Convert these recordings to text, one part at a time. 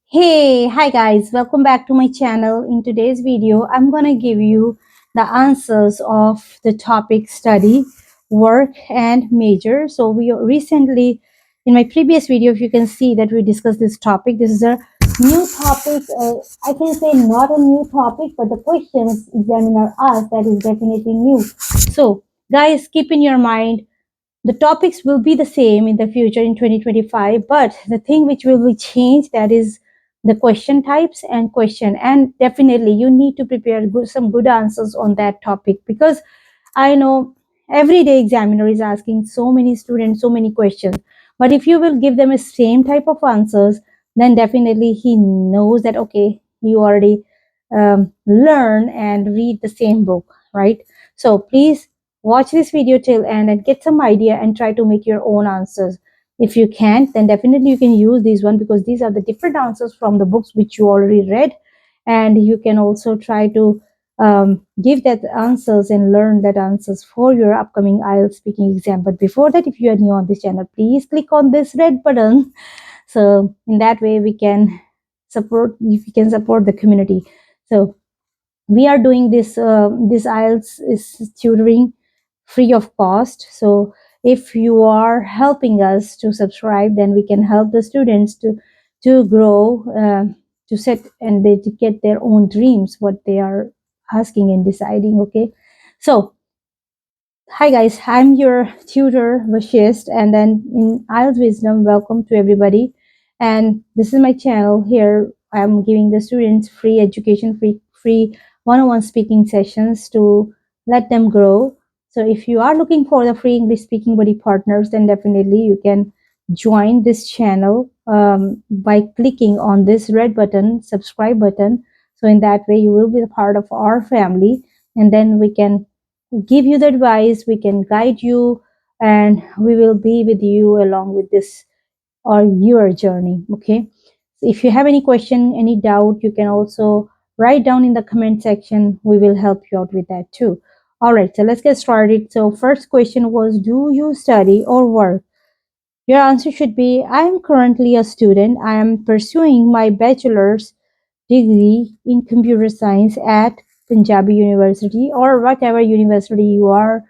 Hi guys, welcome back to my channel. In today's video, I'm gonna give you the answers of the topic study, work, and major. So we recently, in my previous video, if you can see that we discussed this topic. This is a new topic. I can say not a new topic, but the questions examiner asked, that is definitely new. So guys, keep in your mind the topics will be the same in the future in 2025, but the thing which will be changed, that is the question types and question. And definitely you need to prepare some good answers on that topic, because I know everyday examiner is asking so many students so many questions, but if you will give them a same type of answers, then definitely he knows that okay, you already learn and read the same book, right? So please watch this video till end and get some idea and try to make your own answers. If you can't, then definitely you can use these one, because these are the different answers from the books which you already read, and you can also try to give that answers and learn that answers for your upcoming IELTS speaking exam. But before that, if you are new on this channel, please click on this red button. So in that way we can support the community. So we are doing this IELTS is tutoring free of cost. So if you are helping us to subscribe, then we can help the students to grow, to set and they to get their own dreams, what they are asking and deciding. Okay, so hi guys, I'm your tutor Vashist, and then in IELTS Wisdom, welcome to everybody. And this is my channel. Here I'm giving the students free education, free one-on-one speaking sessions to let them grow. So if you are looking for the free English speaking buddy partners, then definitely you can join this channel by clicking on this red button, subscribe button. So in that way you will be a part of our family, and then we can give you the advice, we can guide you, and we will be with you along with this or your journey. Okay, so if you have any question, any doubt, you can also write down in the comment section. We will help you out with that too. All right, so let's get started. So first question was, do you study or work? Your answer should be, I am currently a student. I am pursuing my bachelor's degree in computer science at Punjabi University, or whatever university you are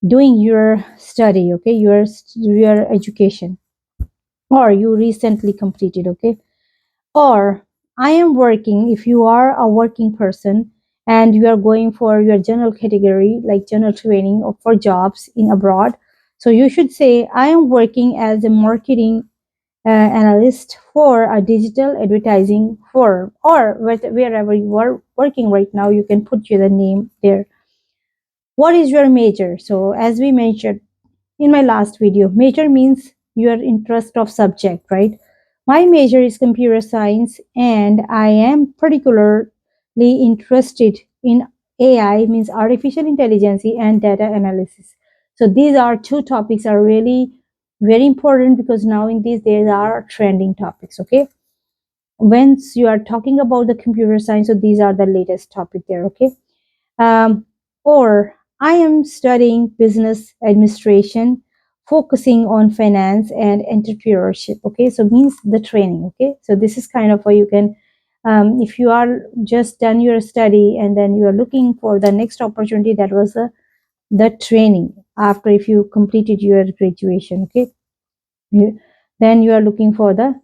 doing your study. Okay, your education, or you recently completed. Okay, or I am working, if you are a working person and you are going for your general category like general training or for jobs in abroad, so you should say, I am working as a marketing analyst for a digital advertising firm, or wherever you are working right now, you can put your name there. What is your major? So as we mentioned in my last video, major means your interest of subject, right? My major is computer science, and I am particularly interested in AI, means artificial intelligence and data analysis. So these are two topics are really very important, because now in these days are trending topics. Okay, once you are talking about the computer science, so these are the latest topic there. Okay, um, or I am studying business administration, focusing on finance and entrepreneurship. Okay, so means the training. Okay, so this is kind of how you can, if you are just done your study and then you are looking for the next opportunity, that was the training after if you completed your graduation. Okay, then you are looking for the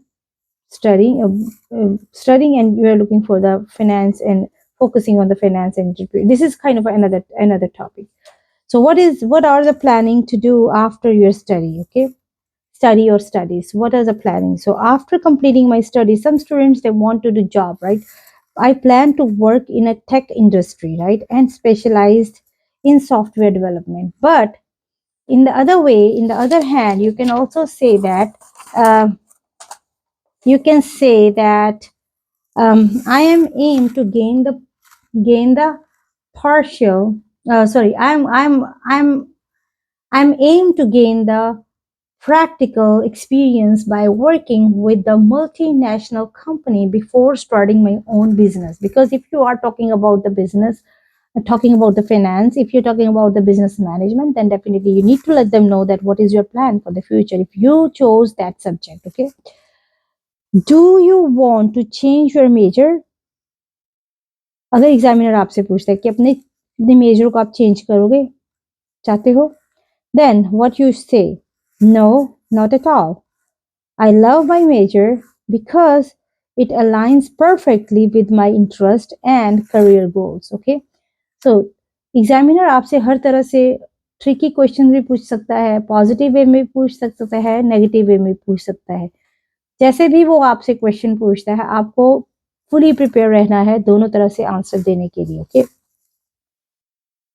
studying and you are looking for the finance and focusing on the finance and entrepreneur. This is kind of another topic. So what are the planning to do after your study? Okay, study or studies, what are the planning? So after completing my studies, some students, they want to do job, right? I plan to work in a tech industry, right, and specialized in software development. But in the other way, in the other hand, you can also say that uh, you can say that I am aimed to gain the partial. Sorry, I'm aimed to gain the practical experience by working with the multinational company before starting my own business. Because if you are talking about the business, talking about the finance, if you're talking about the business management, then definitely you need to let them know that what is your plan for the future if you chose that subject. Okay, Do you want to change your major? अगर examiner आपसे पूछता है कि अपने major को आप change करोगे, चाहते हो, then what you say? No, not at all. I love my major because it aligns perfectly with my interest and career goals. Okay, so examiner आपसे हर तरह से ट्रिकी क्वेश्चन भी पूछ सकता है, पॉजिटिव वे में पूछ सकता है, नेगेटिव वे में पूछ सकता है। जैसे भी वो आपसे क्वेश्चन पूछता है, आपको फुली प्रिपेयर रहना है दोनों तरह से आंसर देने के लिए। ओके,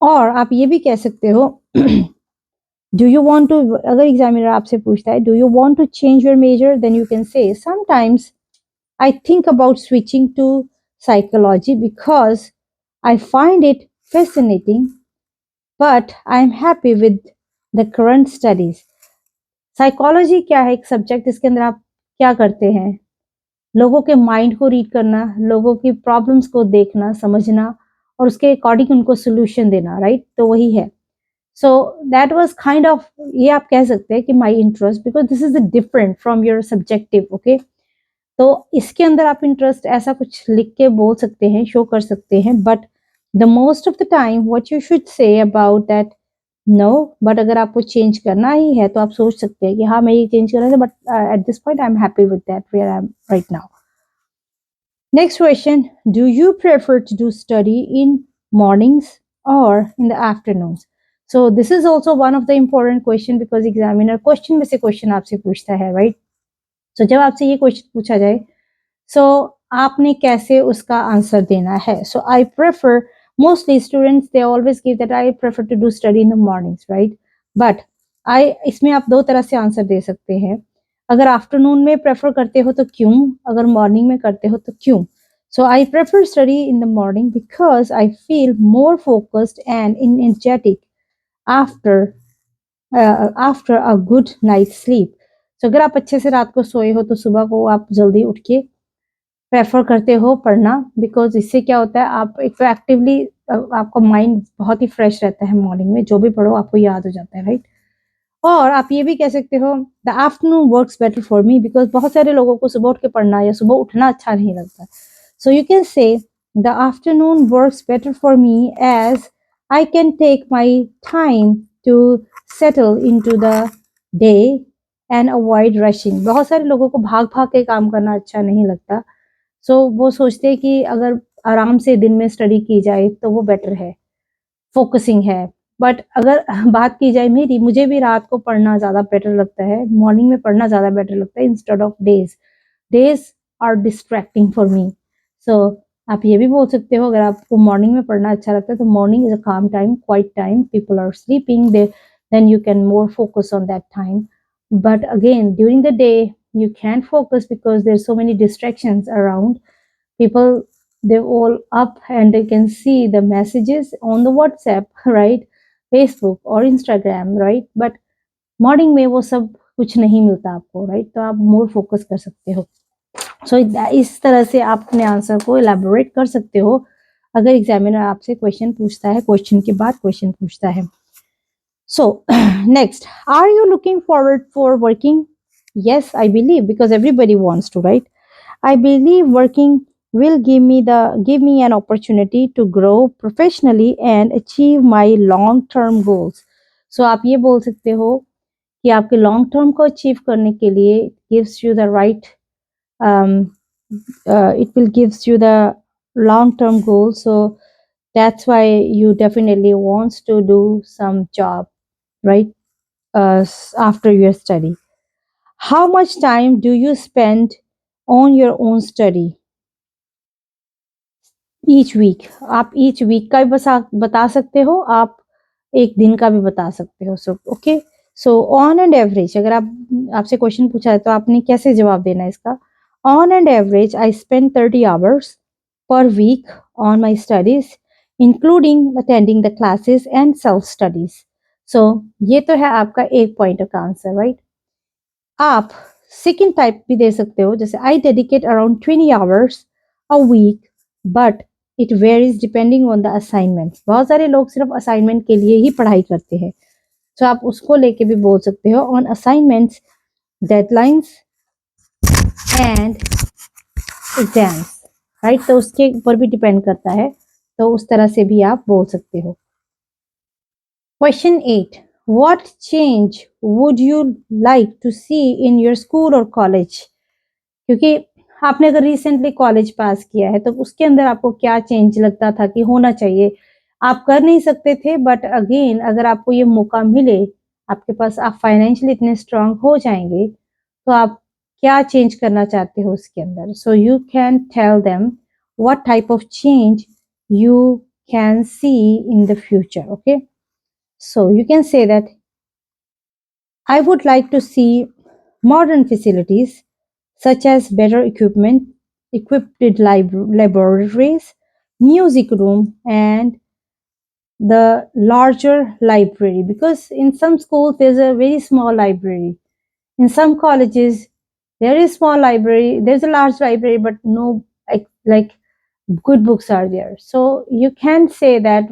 और आप ये भी कह सकते हो डू यू वांट टू, अगर एग्जामिनर आपसे पूछता है do you want to change your major, then you can say sometimes I think about switching to psychology because I find it fascinating, but I'm happy with the current studies. Psychology क्या है? एक subject इसके अंदर आप क्या करते हैं? लोगों के माइंड को रीड करना, लोगों की प्रॉब्लम्स को देखना, समझना और उसके अकॉर्डिंग उनको सोल्यूशन देना, राइट? तो वही है। So that was kind of, ये आप कह सकते हैं कि my interest, because this is different from your subjective. Okay, तो इसके अंदर आप इंटरेस्ट ऐसा कुछ लिख के बोल सकते हैं, शो कर सकते हैं, but the most of the time what you should say about that, no, but अगर आपको चेंज करना ही है तो आप सोच सकते हैं कि हाँ मैं ये चेंज करना है, but at this point I am happy with that where I am right now. Next question, do you prefer to do study in mornings or in the afternoons? So this is also one of the important question because examiner question में से question आपसे पूछता है, right? So जब आपसे ये question पूछा जाए, so आपने कैसे उसका आंसर देना है? So I prefer, mostly students they always give that I prefer to do study in the mornings, right? But I, इसमें आप दो तरह से आंसर दे सकते हैं। अगर आफ्टरनून में प्रेफर करते हो तो क्यों, अगर मॉर्निंग में करते हो तो क्यों? So I prefer study in the morning because I feel more focused and energetic after after a good night's sleep. So अगर आप अच्छे से रात को सोए हो तो सुबह को आप जल्दी उठ के प्रेफर करते हो पढ़ना, बिकॉज इससे क्या होता है, आप एक तो एक्टिवली आपका माइंड बहुत ही फ्रेश रहता है, मॉर्निंग में जो भी पढ़ो आपको याद हो जाता है, राइट? और आप ये भी कह सकते हो the afternoon works better for me, because बहुत सारे लोगों को सुबह उठ के पढ़ना या सुबह उठना अच्छा नहीं लगता। So you can say the afternoon works better for me as I can take my time to settle in to the day and avoid rushing. बहुत सारे लोगों को भाग भाग के काम करना अच्छा नहीं लगता, सो वो सोचते हैं कि अगर आराम से दिन में स्टडी की जाए तो वो बेटर है, फोकसिंग है। बट अगर बात की जाए मेरी, मुझे भी रात को पढ़ना ज़्यादा बेटर लगता है, मॉर्निंग में पढ़ना ज़्यादा बेटर लगता है instead of days. Days are distracting for me. So आप ये भी बोल सकते हो, अगर आपको मॉर्निंग में पढ़ना अच्छा लगता है तो morning is a calm time, quiet time, people are sleeping, they then you can more focus on that time. But again, during the day you can't focus because there's so many distractions around. People, they're all up and they can see the messages on the WhatsApp, right? Facebook or Instagram, right? But morning में वो सब कुछ नहीं मिलता आपको, right? तो आप more focus कर सकते हो। सो इस तरह से आप अपने आंसर को एलैबोरेट कर सकते हो अगर एग्जामिनर आपसे क्वेश्चन पूछता है, क्वेश्चन के बाद क्वेश्चन पूछता है। So next, are you looking forward for working? yes, I believe, because everybody wants to, right? I believe working will give me an opportunity to grow professionally and achieve my long term goals. So आप ये बोल सकते हो कि आपके long term को achieve करने के लिए gives you the right, it will gives you the long term goal. So that's why you definitely wants to do some job, right? After your study. How much time do you spend on your own study each week? आप each week का भी बता सकते हो, आप एक दिन का भी बता सकते हो। So okay, so on and average, अगर आपसे क्वेश्चन पूछा है तो आपने कैसे जवाब देना है इसका? On and average I spend 30 hours per week on my studies, including attending the classes and self studies. So ये तो है आपका एक पॉइंट का आंसर, राइट? आप सेकेंड टाइप भी दे सकते हो, जैसे I dedicate around 20 hours a week, but it varies depending on the assignment. बहुत सारे लोग सिर्फ असाइनमेंट के लिए ही पढ़ाई करते हैं, तो आप उसको लेके भी बोल सकते हो on assignments, deadlines and exams, right. तो उसके ऊपर भी डिपेंड करता है, तो उस तरह से भी आप बोल सकते हो। Question 8, what change would you like to see in your school और कॉलेज? क्योंकि आपने अगर रिसेंटली कॉलेज पास किया है तो उसके अंदर आपको क्या चेंज लगता था कि होना चाहिए? आप कर नहीं सकते थे, बट अगेन अगर आपको ये मौका मिले, आपके पास, आप फाइनेंशियली इतने स्ट्रांग हो जाएंगे, तो आप क्या चेंज करना चाहते हो उसके अंदर? So you can tell them what type of change you can see in the future. Okay, so you can say that I would like to see modern facilities such as better equipment, equipped with laboratories, music room, and the larger library. Because in some schools there's a very small library, in some colleges there is small library, there's a large library, but no, like good books are there. So you can say that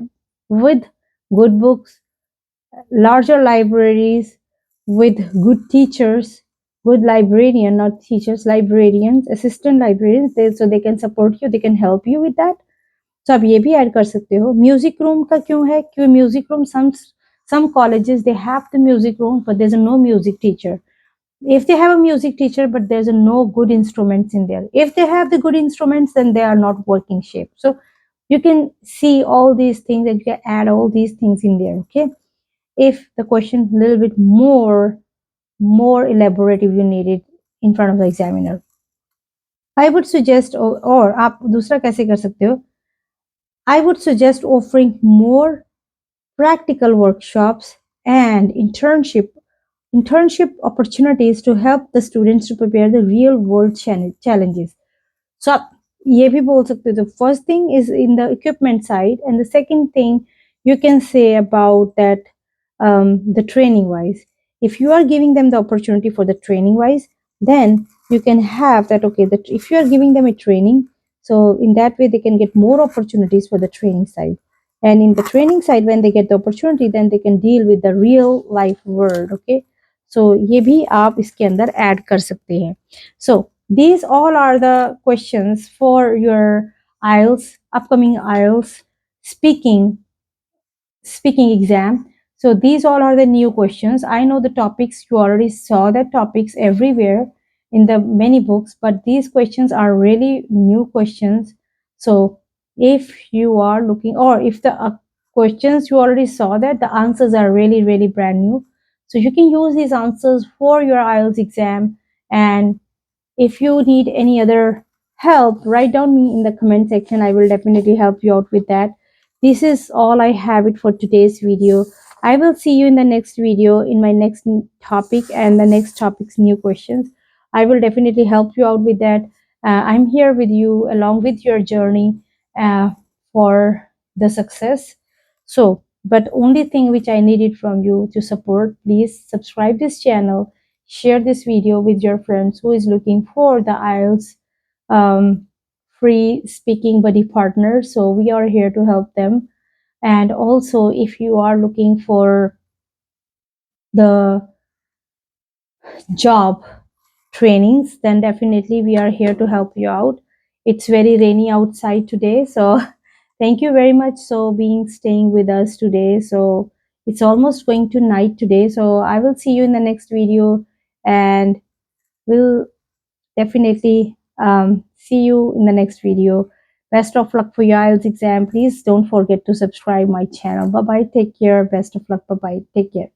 with good books, larger libraries, with good teachers, good librarian, not teachers, librarians, assistant librarians, so they can support you, they can help you with that. So आप ये भी add कर सकते हो। Music room का क्यों है? क्योंकि music room, some colleges they have the music room but there's no music teacher. If they have a music teacher but there's no good instruments in there, if they have the good instruments, then they are not working shape. So you can see all these things and you can add all these things in there. Okay, if the question a little bit more elaborative you need it in front of the examiner, I would suggest, or आप दूसरा कैसे कर सकते हो, I would suggest offering more practical workshops and internship opportunities to help the students to prepare the real world challenges. So आप ये भी बोल सकते हो, the first thing is in the equipment side, and the second thing you can say about that, the training wise. If you are giving them the opportunity for the training wise, then you can have that, okay, that if you are giving them a training, so in that way they can get more opportunities for the training side. And in the training side, when they get the opportunity, then they can deal with the real life world. Okay, so ये भी आप इसके अंदर add कर सकते हैं. So these all are the questions for your IELTS, upcoming IELTS speaking exam. So these all are the new questions. I know the topics, you already saw the topics everywhere in the many books, but these questions are really new questions. So if you are looking, or if the questions you already saw, that the answers are really brand new, so you can use these answers for your IELTS exam. And if you need any other help, write down me in the comment section. I will definitely help you out with that. This is all I have it for today's video. I will see you in the next video in my next topic and the next topic's new questions. I will definitely help you out with that. I'm here with you along with your journey for the success. So, but only thing which I needed from you to support, please subscribe this channel, share this video with your friends who is looking for the IELTS free speaking buddy partner. So we are here to help them. And also, if you are looking for the job trainings, then definitely we are here to help you out. It's very rainy outside today, so thank you very much so being staying with us today. So it's almost going to night today, so I will see you in the next video, and we'll definitely see you in the next video. Best of luck for your IELTS exam. Please don't forget to subscribe my channel. Bye bye, take care, best of luck, bye bye, take care.